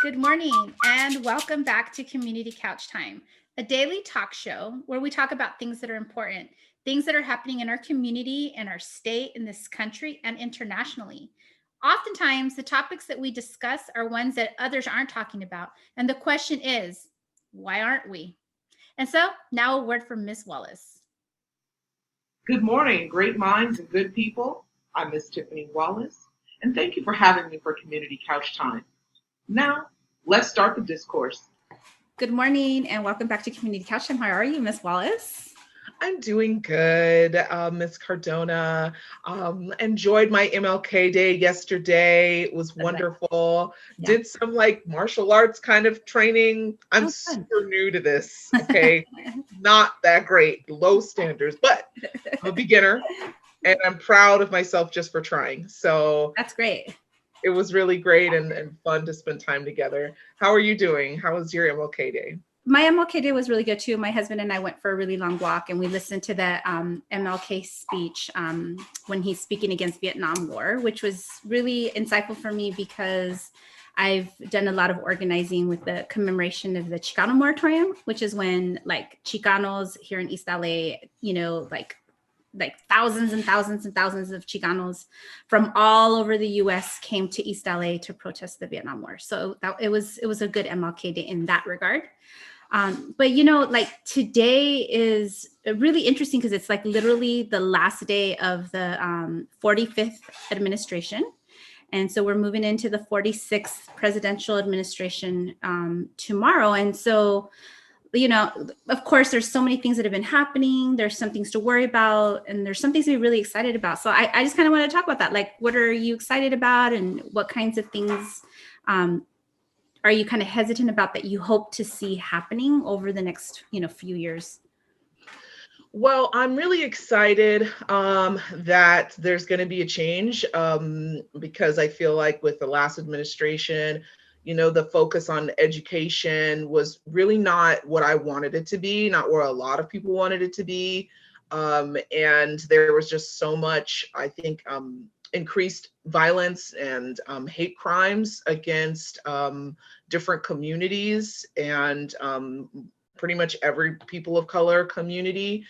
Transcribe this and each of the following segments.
Good morning and welcome back to Community Couch Time, a daily talk show where we talk about things that are important, things that are happening in our community, in our state, in this country, and internationally. Oftentimes, the topics that we discuss are ones that others aren't talking about. And the question is, why aren't we? And so now a word from Ms. Wallace. Good morning, great minds and good people. I'm Miss Tiffany Wallace, and thank you for having me for Community Couch Time. Now, let's start the discourse. Good morning and welcome back to Community Couch Time. How are you, Ms. Wallace? I'm doing good, Ms. Cardona. Enjoyed my MLK Day yesterday. It was wonderful. Yeah. Did some martial arts kind of training. I'm super new to this, okay? Not that great, low standards, but I'm a beginner and I'm proud of myself just for trying. So that's great. It was really great and fun to spend time together. How are you doing? How was your MLK Day? My MLK Day was really good too. My husband and I went for a really long walk and we listened to the MLK speech when he's speaking against Vietnam War, which was really insightful for me because I've done a lot of organizing with the commemoration of the Chicano moratorium, which is when Chicanos here in East LA, thousands and thousands and thousands of Chicanos from all over the U.S. came to East LA to protest the Vietnam War. So it was a good MLK Day in that regard. But today is really interesting because it's literally the last day of the 45th administration. And so we're moving into the 46th presidential administration tomorrow. And so, of course, there's so many things that have been happening. There's some things to worry about, and there's some things to be really excited about. So I just kind of want to talk about that. What are you excited about, and what kinds of things are you kind of hesitant about that you hope to see happening over the next, few years? Well, I'm really excited that there's going to be a change because I feel like with the last administration, the focus on education was really not what I wanted it to be, not where a lot of people wanted it to be. And there was just so much, I think, increased violence and hate crimes against different communities and pretty much every people of color community.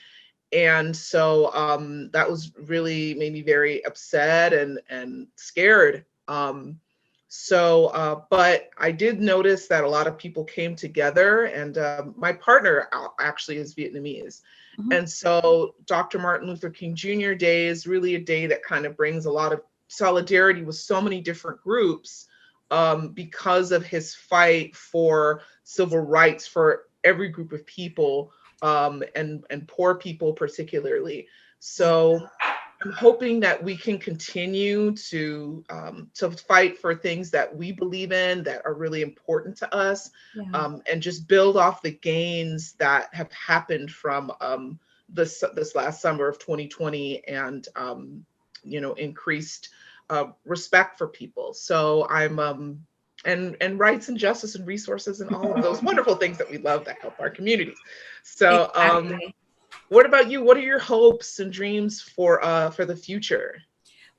And so that was really made me very upset and scared. But I did notice that a lot of people came together, and my partner actually is Vietnamese. Mm-hmm. And so Dr. Martin Luther King Jr. Day is really a day that kind of brings a lot of solidarity with so many different groups because of his fight for civil rights for every group of people and poor people particularly. So I'm hoping that we can continue to fight for things that we believe in that are really important to us, and just build off the gains that have happened from this last summer of 2020 and increased respect for people. So I'm and rights and justice and resources and all of those wonderful things that we love that help our communities. So exactly. What about you? What are your hopes and dreams for the future?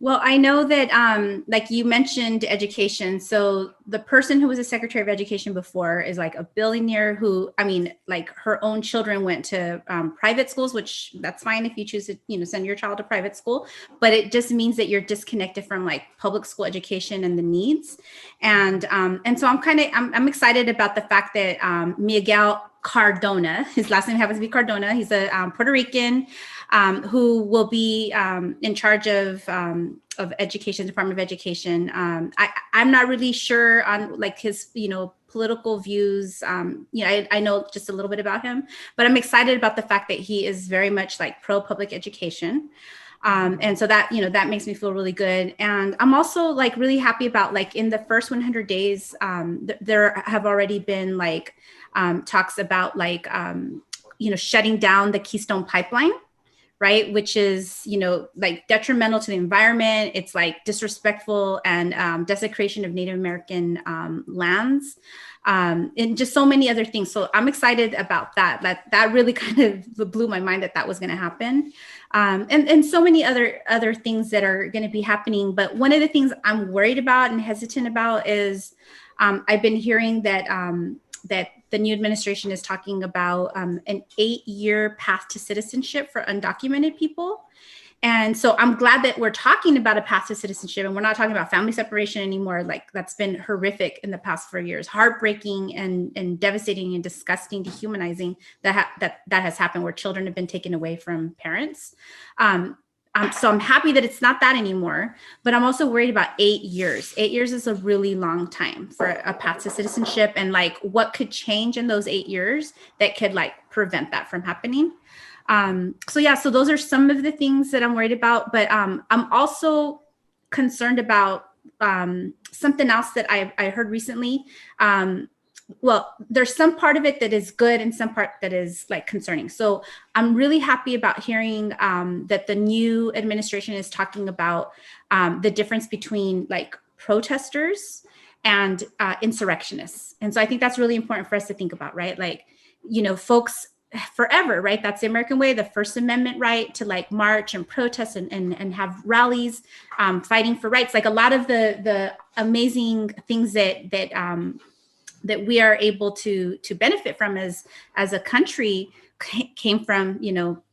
Well, I know that, you mentioned education. So the person who was a Secretary of Education before is a billionaire who, her own children went to private schools, which that's fine if you choose to, send your child to private school. But it just means that you're disconnected from public school education and the needs. And so I'm excited about the fact that Miguel Cardona, his last name happens to be Cardona. He's a Puerto Rican who will be in charge of education, Department of Education. I'm not really sure on his, political views. I know just a little bit about him, but I'm excited about the fact that he is very much pro public education. And so that, that makes me feel really good. And I'm also really happy about in the first 100 days, there have already been talks about shutting down the Keystone Pipeline, right? Which is, detrimental to the environment. It's disrespectful and desecration of Native American lands. And just so many other things. So I'm excited about that. That really kind of blew my mind that was going to happen. And so many other things that are going to be happening. But one of the things I'm worried about and hesitant about is I've been hearing that that the new administration is talking about an 8-year path to citizenship for undocumented people. And so I'm glad that we're talking about a path to citizenship, and we're not talking about family separation anymore. Like, that's been horrific in the past 4 years, heartbreaking and devastating and disgusting, dehumanizing that has happened, where children have been taken away from parents. So I'm happy that it's not that anymore, but I'm also worried about 8 years. 8 years is a really long time for a path to citizenship, and like what could change in those 8 years that could like prevent that from happening. So those are some of the things that I'm worried about, but I'm also concerned about something else that I heard recently. Well, there's some part of it that is good and some part that is like concerning. So I'm really happy about hearing that the new administration is talking about the difference between like protesters and insurrectionists. And so I think that's really important for us to think about, right? Like, folks forever, right? That's the American way, the First Amendment right to like march and protest and have rallies, fighting for rights. Like a lot of the amazing things that we are able to benefit from as a country came from,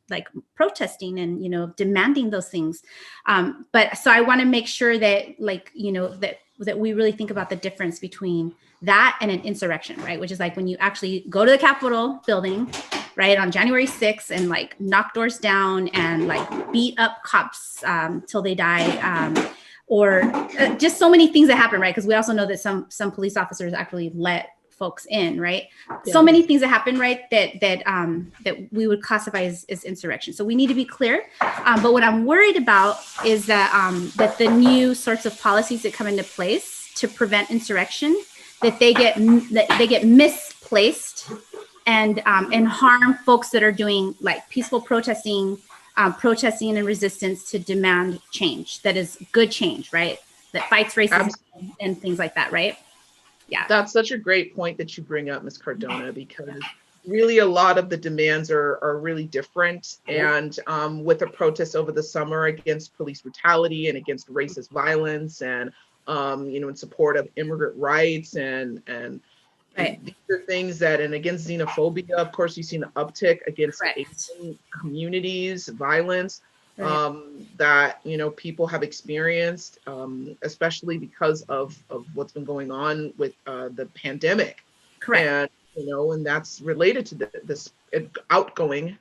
like protesting and, demanding those things. But so I want to make sure that like, that we really think about the difference between that and an insurrection, right? Which is like when you actually go to the Capitol building, right, on January 6th and like knock doors down and like beat up cops till they die. Or just so many things that happen, right? Because we also know that some police officers actually let folks in, right? Yeah. So many things that happen, right? That we would classify as insurrection. So we need to be clear. But what I'm worried about is that that the new sorts of policies that come into place to prevent insurrection, that they get misplaced and harm folks that are doing like peaceful protesting and resistance to demand change that is good change, right? That fights racism and things like that, right? Yeah. That's such a great point that you bring up, Ms. Cardona, because really a lot of the demands are really different. And with the protests over the summer against police brutality and against racist violence and, in support of immigrant rights and right. These are things that, and against xenophobia, of course, you've seen an uptick against Asian communities, violence that, people have experienced, especially because of what's been going on with the pandemic. Correct. And, and that's related to this outgoing,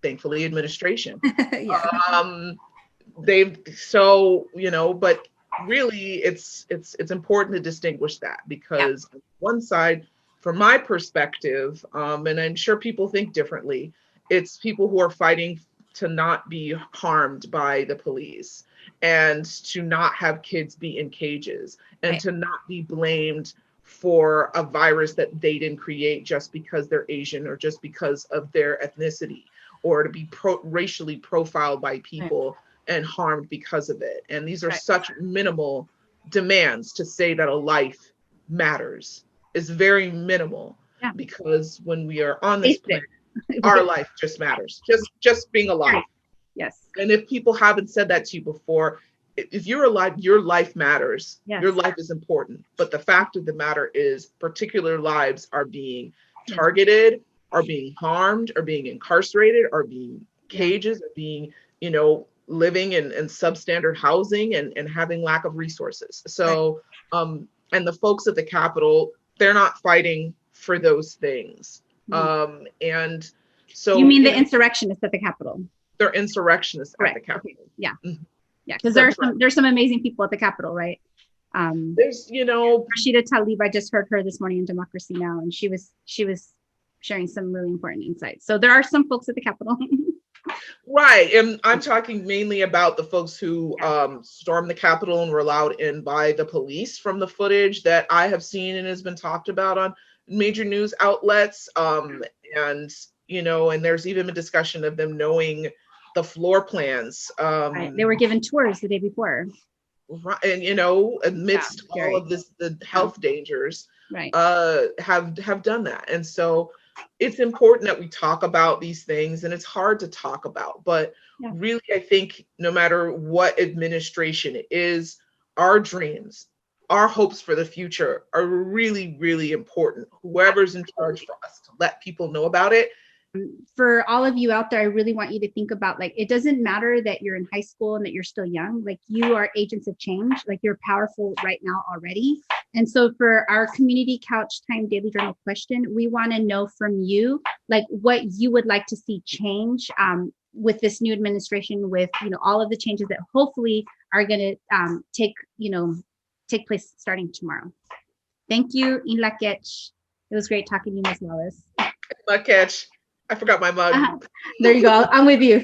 thankfully, administration. But really it's important to distinguish that because on one side, from my perspective, and I'm sure people think differently, it's people who are fighting to not be harmed by the police and to not have kids be in cages and to not be blamed for a virus that they didn't create just because they're Asian or just because of their ethnicity, or to be racially profiled by people and harmed because of it. And these are such minimal demands. To say that a life matters is very minimal, because when we are on this planet, our life just matters, just being alive. Yes. And if people haven't said that to you before, if you're alive, your life matters. Your life is important. But the fact of the matter is particular lives are being targeted, are being harmed, are being incarcerated, are being cages, are being, living in substandard housing and having lack of resources. So, and the folks at the Capitol, they're not fighting for those things. And so you mean the insurrectionists at the Capitol? They're insurrectionists at the Capitol. Okay. Yeah. Mm-hmm. Yeah. Because there's some amazing people at the Capitol, right? There's, Rashida Tlaib, I just heard her this morning in Democracy Now! And she was sharing some really important insights. So there are some folks at the Capitol. Right. And I'm talking mainly about the folks who stormed the Capitol and were allowed in by the police from the footage that I have seen and has been talked about on major news outlets. And there's even a discussion of them knowing the floor plans. They were given tours the day before. Right. And, amidst all of this, the health dangers, have done that. And so it's important that we talk about these things, and it's hard to talk about, but really, I think no matter what administration it is, our dreams our hopes for the future are really, really important. Whoever's in charge for us to let people know about it. For all of you out there, I really want you to think about, like, it doesn't matter that you're in high school and that you're still young. Like, you are agents of change. Like, you're powerful right now already. And so for our community couch time daily journal question, we want to know from you, like, what you would like to see change with this new administration, with, you know, all of the changes that hopefully are going to take place starting tomorrow. Thank you, Inla Ketch. It was great talking to you, Ms. Wallace. My catch. I forgot my mug. There you go. I'm with you.